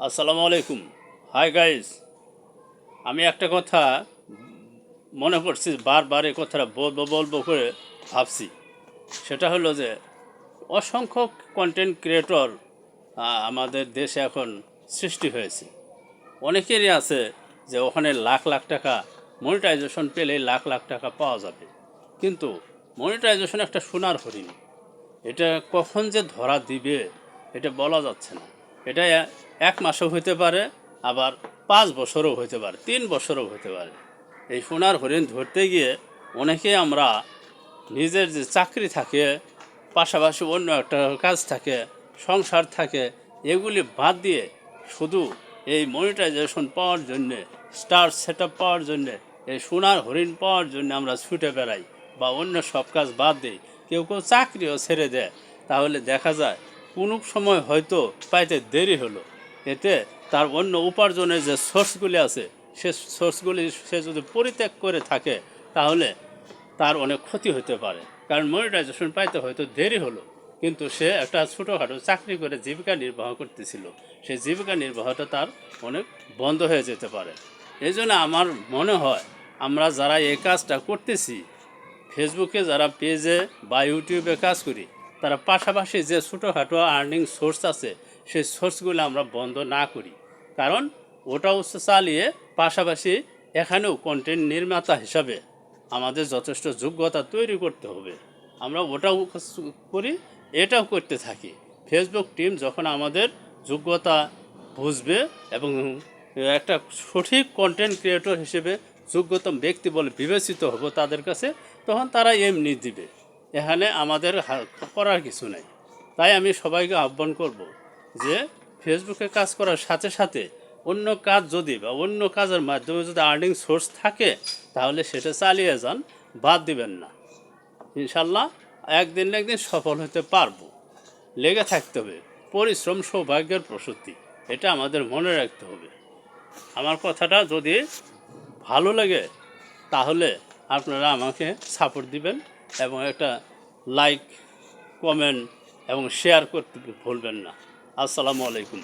আসসালামু আলাইকুম। Hi guys, আমি একটা কথা মনে করছি, বারবার এই কথাটা বলবো বলবো করে ভাবছি। সেটা হলো যে অসংখ্য কন্টেন্ট ক্রিয়েটর আমাদের দেশে এখন সৃষ্টি হয়েছে। অনেকেরই আছে যে ওখানে লাখ লাখ টাকা মনিটাইজেশন পেলে লাখ লাখ টাকা পাওয়া যাবে, কিন্তু মনিটাইজেশন একটা সোনার হরিণ। এটা কখন যে ধরা দিবে এটা বলা যাচ্ছে না। এটা এক মাসও হইতে পারে, আবার 5 বছরও হইতে পারে, 3 বছরও হইতে পারে। এই সোনার হরিণ ধরতে গিয়ে অনেকেই আমরা নিজের যে চাকরি থাকে, পাশাপাশি অন্য একটা কাজ থাকে, সংসার থাকে, এগুলি বাদ দিয়ে শুধু এই মনিটাইজেশন পাওয়ার জন্যে, স্টার সেট আপ পাওয়ার জন্যে, এই সোনার হরিণ পাওয়ার জন্য আমরা ছুটে বেড়াই বা অন্য সব কাজ বাদ দিই। কেউ কেউ চাকরিও ছেড়ে দেয়। তাহলে দেখা যায় কোনো সময় হয়তো পাইতে দেরি হলো, এতে তার অন্য উপার্জনের যে সোর্সগুলি আছে সে সোর্সগুলি সে যদি পরিত্যাগ করে থাকে তাহলে তার অনেক ক্ষতি হতে পারে। কারণ মনিটাইজেশন পাইতে হয়তো দেরি হলো, কিন্তু সে একটা ছোটোখাটো চাকরি করে জীবিকা নির্বাহ করতেছিল, সেই জীবিকা নির্বাহটা তার অনেক বন্ধ হয়ে যেতে পারে। এই জন্য আমার মনে হয় আমরা যারা এই কাজটা করতেছি, ফেসবুকে যারা পেজে বা ইউটিউবে কাজ করি, তারা পাশাপাশি যে ছোটোখাটো আর্নিং সোর্স আছে সেই সোর্সগুলো আমরা বন্ধ না করি। কারণ ওটাও চালিয়ে পাশাপাশি এখানেও কন্টেন্ট নির্মাতা হিসাবে আমাদের যথেষ্ট যোগ্যতা তৈরি করতে হবে। আমরা ওটাও করি, এটাও করতে থাকি। ফেসবুক টিম যখন আমাদের যোগ্যতা বুঝবে এবং একটা সঠিক কন্টেন্ট ক্রিয়েটর হিসেবে যোগ্যতম ব্যক্তি বলে বিবেচিত হবো তাদের কাছে, তখন তারা এমনি দিবে। এখানে আমাদের করার কিছু নেই। তাই আমি সবাইকে আহ্বান করব যে ফেসবুকে কাজ করার সাথে সাথে অন্য কাজ যদি বা অন্য কাজের মাধ্যমে যদি আর্নিং সোর্স থাকে তাহলে সেটা চালিয়ে যান, বাদ দিবেন না। ইনশাল্লাহ একদিন না একদিন সফল হতে পারবো। লেগে থাকতে হবে। পরিশ্রম সৌভাগ্যের প্রসূতি, এটা আমাদের মনে রাখতে হবে। আমার কথাটা যদি ভালো লাগে তাহলে আপনারা আমাকে সাপোর্ট দিবেন এবং একটা লাইক, কমেন্ট এবং শেয়ার করতে ভুলবেন না। আসসালামু আলাইকুম।